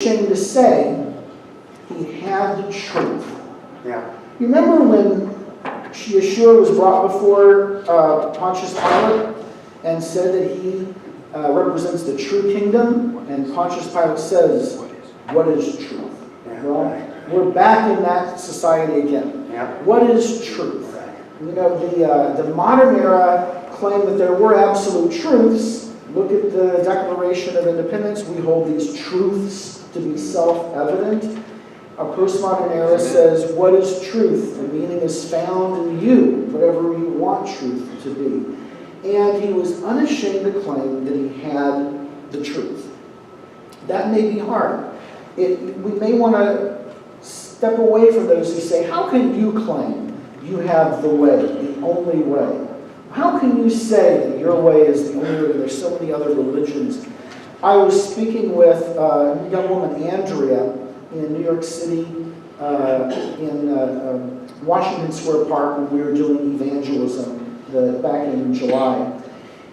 ashamed to say he had the truth. Yeah. You remember when Yeshua was brought before Pontius Pilate and said that he represents the true kingdom? And Pontius Pilate says, what is truth? Yeah. Well, we're back in that society again. Yeah. What is truth? You know, the modern era claimed that there were absolute truths. Look at the Declaration of Independence. We hold these truths to be self-evident. Our postmodern era says, what is truth? The meaning is found in you, whatever you want truth to be. And he was unashamed to claim that he had the truth. That may be hard. We may want to step away from those who say, how can you claim you have the way, the only way? How can you say that your way is the only way? There's so many other religions. I was speaking with a young woman, Andrea, in New York City, in Washington Square Park, when we were doing Evangelism back in July.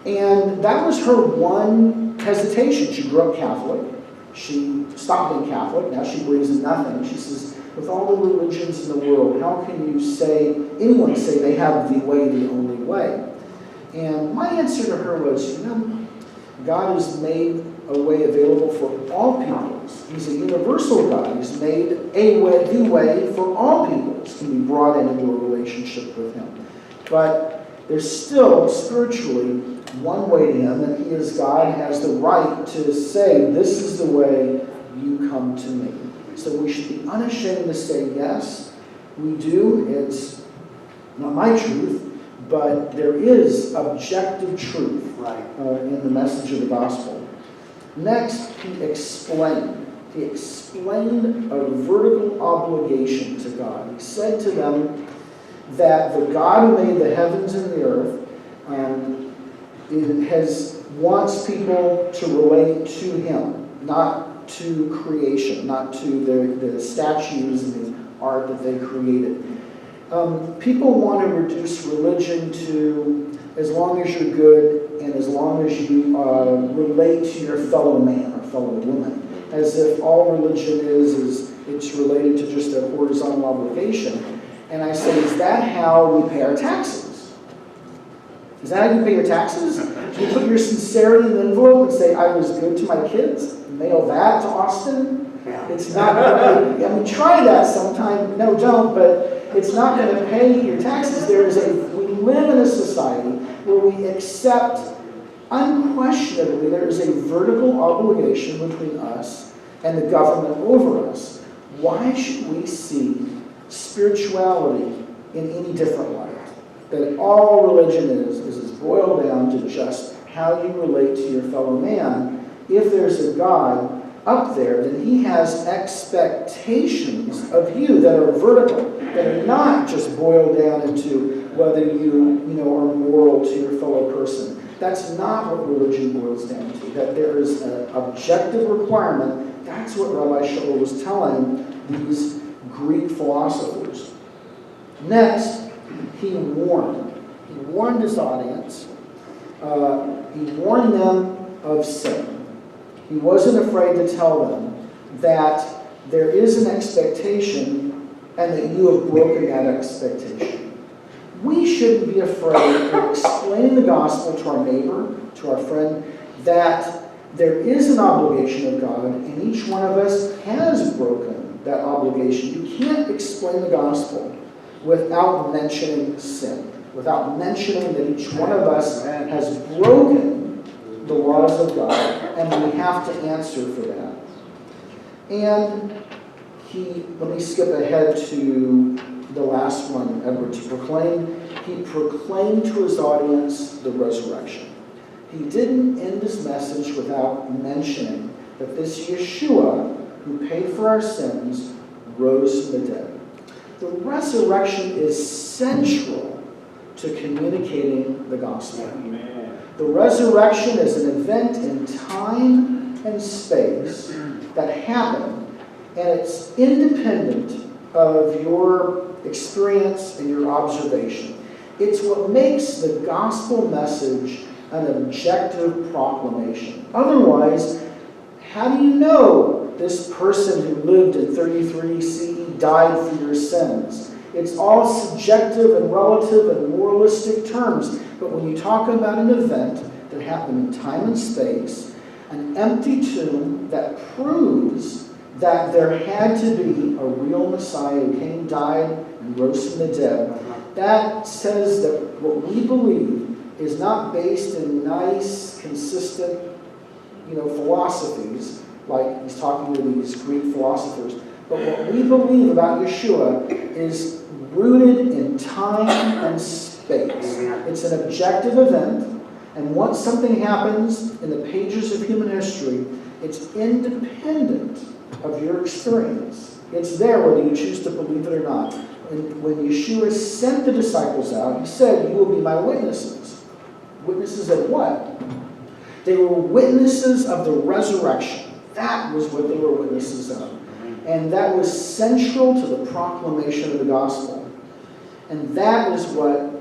And that was her one hesitation. She grew up Catholic. She stopped being Catholic. Now she believes in nothing. She says, with all the religions in the world, how can you say, anyone say they have the way, the only way? And my answer to her was, you know, God has made a way available for all peoples. He's a universal God. He's made a way, the way for all peoples can be brought into a relationship with Him. But there's still, spiritually, one way to Him, and He is God, has the right to say, this is the way you come to me. So we should be unashamed to say, yes, we do. It's not my truth, but there is objective truth in the message of the gospel. Next, he explained. He explained a vertical obligation to God. He said to them that the God who made the heavens and the earth wants people to relate to Him, not to creation, not to the statues and the art that they created. People want to reduce religion to as long as you're good and as long as you relate to your fellow man or fellow woman, as if all religion is it's related to just a horizontal obligation. And I say, is that how we pay our taxes? Is that how you pay your taxes? Do you put your sincerity in the envelope and say, I was good to my kids? Mail that to Austin? Yeah. It's not going to, I mean, try that sometime. No, don't, but it's not going to pay your taxes. We live in a society where we accept unquestionably there is a vertical obligation between us and the government over us. Why should we see spirituality in any different light? That all religion is boiled down to just how you relate to your fellow man. If there's a God up there, then He has expectations of you that are vertical, that are not just boiled down into whether you are moral to your fellow person. That's not what religion boils down to. That there is an objective requirement. That's what Rabbi Shaul was telling these Greek philosophers. Next, he warned. He warned his audience. He warned them of sin. He wasn't afraid to tell them that there is an expectation and that you have broken that expectation. We shouldn't be afraid of explaining the gospel to our neighbor, to our friend, that there is an obligation of God, and each one of us has broken that obligation. You can't explain the gospel without mentioning sin, without mentioning that each one of us has broken the laws of God, and we have to answer for that. And let me skip ahead to the last one, Edward, to proclaim. He proclaimed to his audience the resurrection. He didn't end his message without mentioning that this Yeshua, who paid for our sins, rose from the dead. The resurrection is central to communicating the gospel. Amen. The resurrection is an event in time and space that happened, and it's independent of your experience and your observation. It's what makes the gospel message an objective proclamation. Otherwise, how do you know this person who lived in 33 CE died for your sins. It's all subjective and relative and moralistic terms. But when you talk about an event that happened in time and space, an empty tomb that proves that there had to be a real Messiah who came, died, and rose from the dead, that says that what we believe is not based in nice, consistent, philosophies, like he's talking to these Greek philosophers. But what we believe about Yeshua is rooted in time and space. It's an objective event, and once something happens in the pages of human history, it's independent of your experience. It's there whether you choose to believe it or not. And when Yeshua sent the disciples out, he said, "You will be my witnesses." Witnesses of what? They were witnesses of the resurrection. That was what they were witnesses of. And that was central to the proclamation of the gospel. And that is what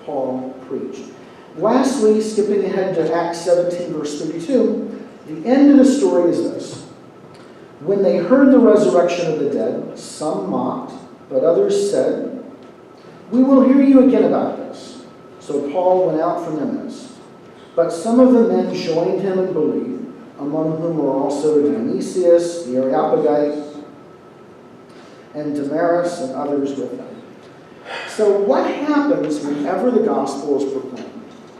Paul preached. Lastly, skipping ahead to Acts 17, verse 32, the end of the story is this. When they heard the resurrection of the dead, some mocked, but others said, "We will hear you again about this." So Paul went out from their midst. But some of the men joined him and believed, among whom were also Dionysius, the Areopagite, and Damaris, and others with them. So what happens whenever the gospel is proclaimed?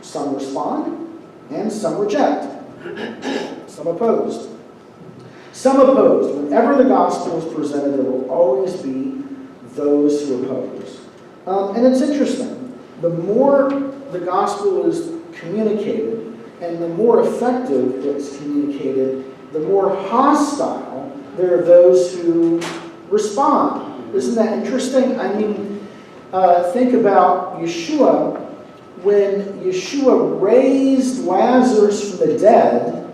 Some respond, and some reject. Some opposed. Some opposed. Whenever the gospel is presented, there will always be those who oppose. And it's interesting. The more the gospel is communicated, and the more effective it's communicated, the more hostile there are those who respond. Isn't that interesting? I mean, think about Yeshua. When Yeshua raised Lazarus from the dead,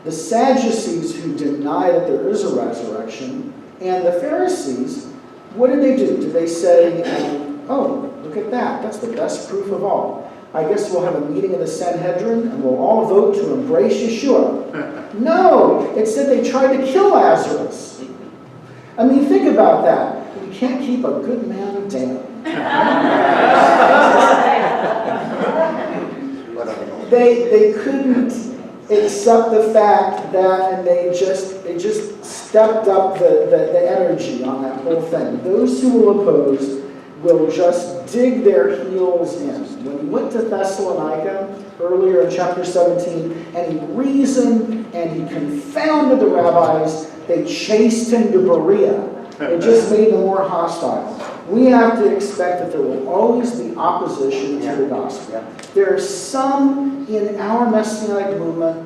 the Sadducees who deny that there is a resurrection, and the Pharisees, what did they do? Did they say, "Oh, look at that. That's the best proof of all. I guess we'll have a meeting of the Sanhedrin and we'll all vote to embrace Yeshua"? No, it said they tried to kill Lazarus. I mean, think about that. You can't keep a good man down. They couldn't accept the fact that, and they just stepped up the energy on that whole thing. Those who will oppose will just dig their heels in. When he went to Thessalonica earlier in chapter 17, and he reasoned and he confounded the rabbis, they chased him to Berea. It just made them more hostile. We have to expect that there will always be opposition to the gospel. There are some in our Messianic movement,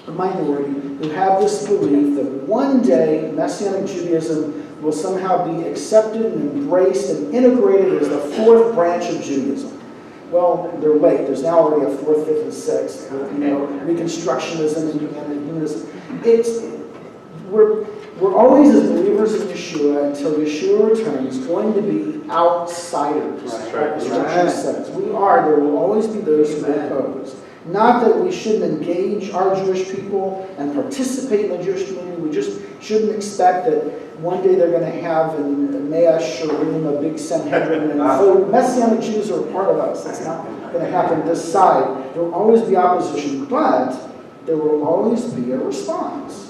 a minority, who have this belief that one day Messianic Judaism will somehow be accepted and embraced and integrated as the fourth branch of Judaism. Well, they're late. There's now already a fourth, fifth, and sixth. Reconstructionism and humanism. We're always, as believers in Yeshua, until Yeshua returns, going to be outsiders. As Scripture says. We are. There will always be those who oppose. Not that we shouldn't engage our Jewish people and participate in the Jewish community. We just shouldn't expect that one day they're going to have in Meyer, a big Sanhedrin, and so Messianic Jews are a part of us. That's not going to happen this side. There will always be opposition, but there will always be a response.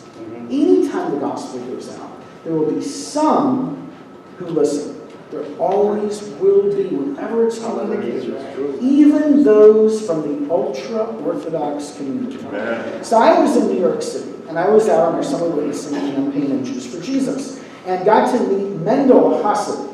Anytime the gospel goes out, there will be some who listen. There always will be, whenever it's communicated, even those from the ultra-Orthodox community. So I was in New York City, and I was out on our summer witnessing campaign in Jews for Jesus, and got to meet Mendel Hasid.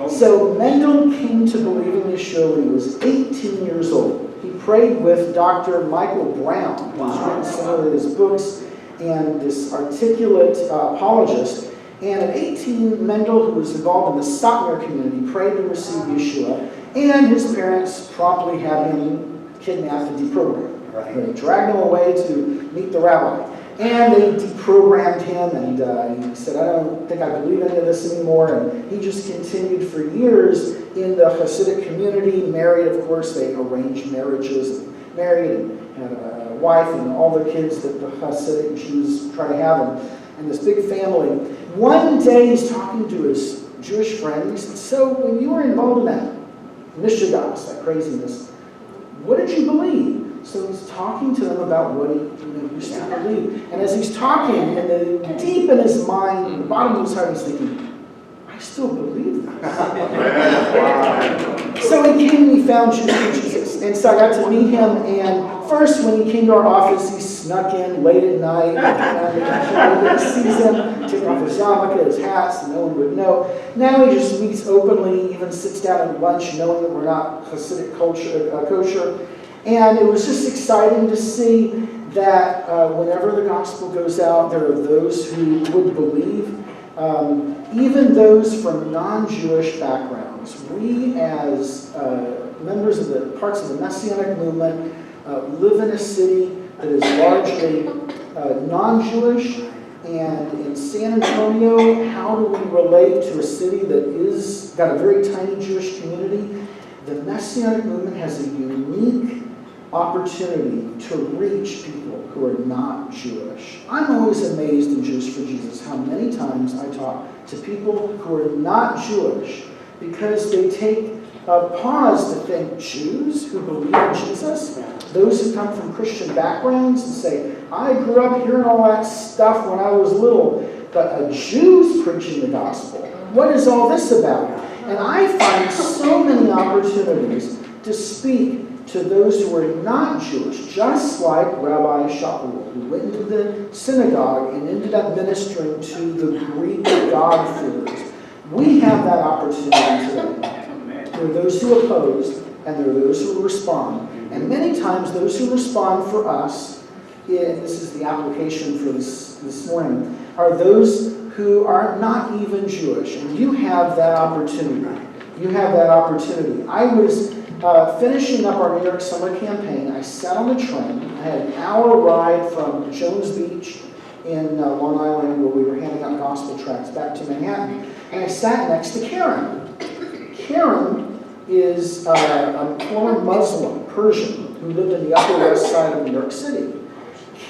So Mendel came to believe in Yeshua when he was 18 years old. He prayed with Dr. Michael Brown, who's written some of his books, and this articulate apologist. And at 18, Mendel, who was involved in the Satmar community, prayed to receive Yeshua, and his parents promptly had him kidnapped and deprogrammed. They dragged him away to meet the rabbi. And they deprogrammed him, and he said, "I don't think I believe any of this anymore." And he just continued for years in the Hasidic community, married, of course. They arranged marriages, and married, and had a wife and all the kids that the Hasidic Jews try to have, and this big family. One day he's talking to his Jewish friend. He said, so when you were involved in that mishigas, that craziness, what did you believe? So he's talking to them about what he used to believe. And as he's talking, and deep in his mind, in the bottom of his heart, he's thinking, I still believe this. So he came and he found Jesus. And so I got to meet him. And first, when he came to our office, he snuck in late at night. And sees him, take off his yarmulke, his hats, and no one would know. Now he just meets openly, even sits down at lunch, knowing that we're not Hasidic kosher. And it was just exciting to see that whenever the gospel goes out, there are those who would believe. Even those from non-Jewish backgrounds. We, as members of the parts of the Messianic movement, live in a city that is largely non-Jewish. And in San Antonio, how do we relate to a city that is got a very tiny Jewish community? The Messianic movement has a unique opportunity to reach people who are not Jewish. I'm always amazed in Jews for Jesus how many times I talk to people who are not Jewish because they take a pause to think, Jews who believe in Jesus, those who come from Christian backgrounds and say, I grew up hearing all that stuff when I was little, but a Jew's preaching the gospel. What is all this about? And I find so many opportunities to speak to those who are not Jewish, just like Rabbi Shaul, who went into the synagogue and ended up ministering to the Greek God-fearers. We have that opportunity today. There are those who oppose, and there are those who respond. And many times those who respond for us, this is the application for this morning, are those who are not even Jewish. And you have that opportunity. You have that opportunity. I was finishing up our New York summer campaign. I sat on the train. I had an hour ride from Jones Beach in Long Island, where we were handing out gospel tracts, back to Manhattan. And I sat next to Karen. Karen is a former Muslim, Persian, who lived in the Upper West Side of New York City.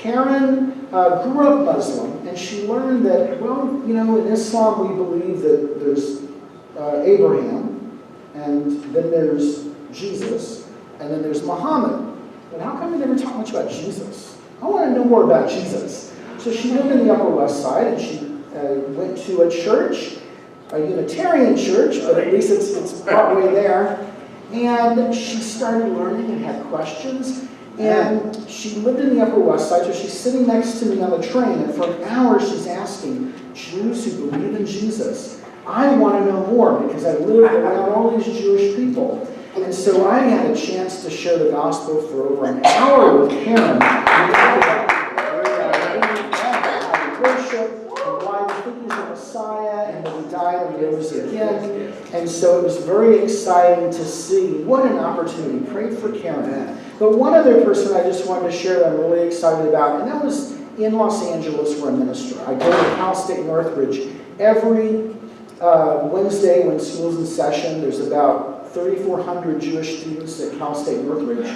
Karen grew up Muslim, and she learned that, well, in Islam we believe that there's Abraham, and then there's Jesus, and then there's Muhammad. But how come we never talk much about Jesus? I want to know more about Jesus. So she lived in the Upper West Side, and she went to a church, a Unitarian church, but at least it's partway there. And she started learning and had questions. And she lived in the Upper West Side, so she's sitting next to me on the train, and for an hour she's asking, Jews who believe in Jesus, I want to know more because I live around all these Jewish people. And so I had a chance to share the gospel for over an hour with Karen. We talked about worship and why we think he's the Messiah and that he died and rose again. And so it was very exciting to see what an opportunity. Prayed for Karen. But one other person I just wanted to share that I'm really excited about, and that was in Los Angeles where I minister. I go to Cal State Northridge every Wednesday when school's in session. There's about 3,400 Jewish students at Cal State Northridge,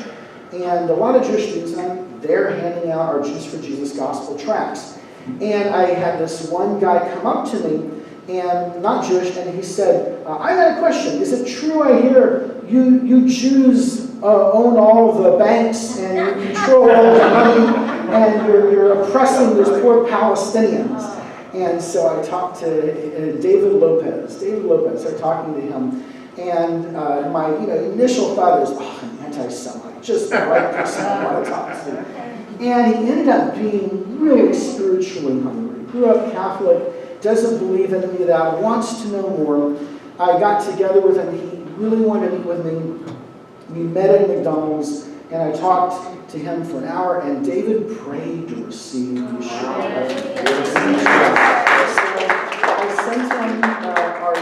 and a lot of Jewish students, and I'm there handing out our Jews for Jesus gospel tracts. And I had this one guy come up to me, and not Jewish, and he said, I got a question. Is it true I hear you Jews own all the banks and you control all the money and you're oppressing those poor Palestinians? And so I talked to David Lopez. I started talking to him. And my initial thought is, an anti-Semite, just the right person I want to talk to. And he ended up being really spiritually hungry. Grew up Catholic, doesn't believe in any of that, wants to know more. I got together with him. He really wanted to meet with me. We met at McDonald's, and I talked to him for an hour, and David prayed to receive Yeshua. I sent him our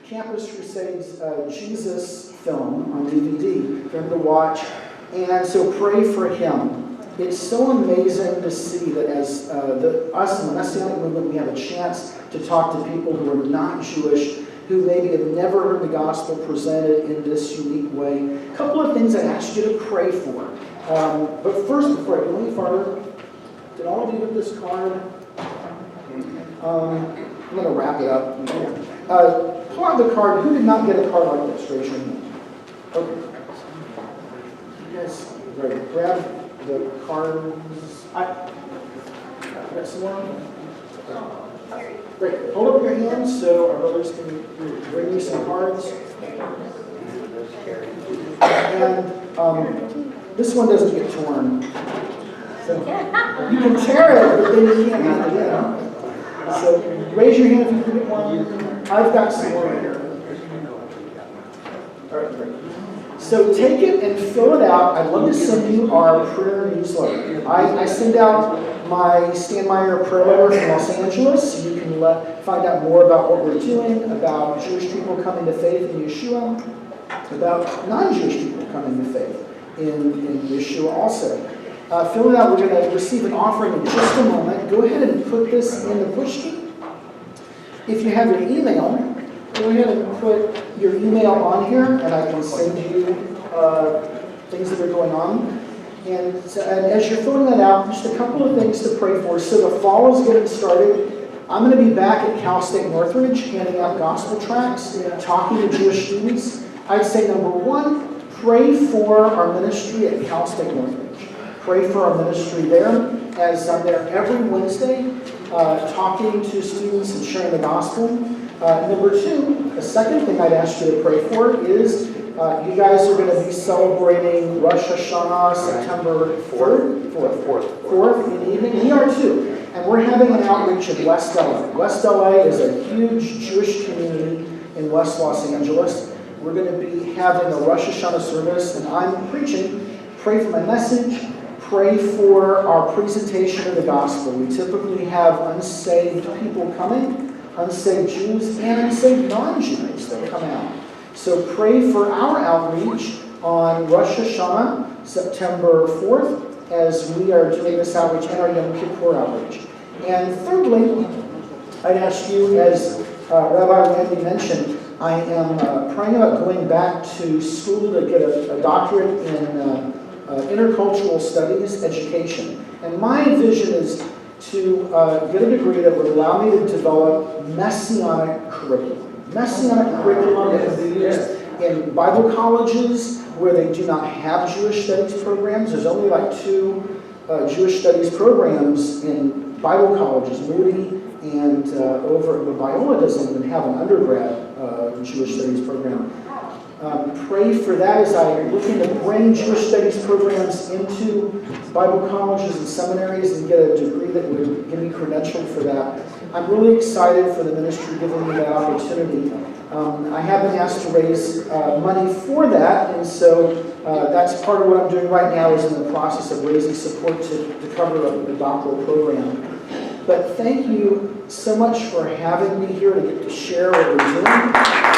Campus Crusades Jesus film on DVD for him to watch, and so pray for him. It's so amazing to see that as us in the Messianic movement, we have a chance to talk to people who are not Jewish, who maybe have never heard the gospel presented in this unique way. A couple of things I asked you to pray for. But first, before I go any farther, did all of you get this card? I'm going to wrap it up. Pull out the card. Who did not get a card like this? Raise your hand. Okay. Yes. Great. Grab the cards. I got some more. Great. Hold up your hands so our brothers can bring you some cards. And this one doesn't get torn. So you can tear it, but then you can't have it again. So raise your hand if you can get one. I've got some more here. All right, great. So take it and fill it out. I'd love to send you our prayer newsletter. I send out my Stan Meyer prayer letter from Los Angeles, so you can find out more about what we're doing, about Jewish people coming to faith in Yeshua, about non-Jewish people coming to faith in Yeshua also. Fill it out. We're going to receive an offering in just a moment. Go ahead and put this in the push key. If you have your email, go ahead and put your email on here, and I can send you things that are going on. And as you're filling that out, just a couple of things to pray for. So the fall is getting started. I'm going to be back at Cal State Northridge handing out gospel tracts, talking to Jewish students. I'd say number one, pray for our ministry at Cal State Northridge. Pray for our ministry there, as I'm there every Wednesday talking to students and sharing the gospel. Number two, the second thing I'd ask you to pray for is you guys are going to be celebrating Rosh Hashanah September 4th in the evening. We are too. And we're having an outreach in West LA. West LA is a huge Jewish community in West Los Angeles. We're going to be having a Rosh Hashanah service, and I'm preaching. Pray for my message. Pray for our presentation of the gospel. We typically have unsaved people coming, unsaved Jews, and unsaved non-Jews that come out. So pray for our outreach on Rosh Hashanah, September 4th, as we are doing this outreach and our Yom Kippur outreach. And thirdly, I'd ask you, as Rabbi Randy mentioned, I am praying about going back to school to get a doctorate in intercultural studies education. And my vision is to get a degree that would allow me to develop Messianic curriculum. Messianic curriculum that can be used in Bible colleges where they do not have Jewish studies programs. There's only like 2 Jewish studies programs in Bible colleges, Moody and over, but Biola doesn't even have an undergrad Jewish studies program. Pray for that as I'm looking to bring Jewish studies programs into Bible colleges and seminaries and get a degree that would give me credential for that. I'm really excited for the ministry giving me that opportunity. I have been asked to raise money for that, and so that's part of what I'm doing right now is in the process of raising support to cover the doctoral program. But thank you so much for having me here to get to share what we're doing.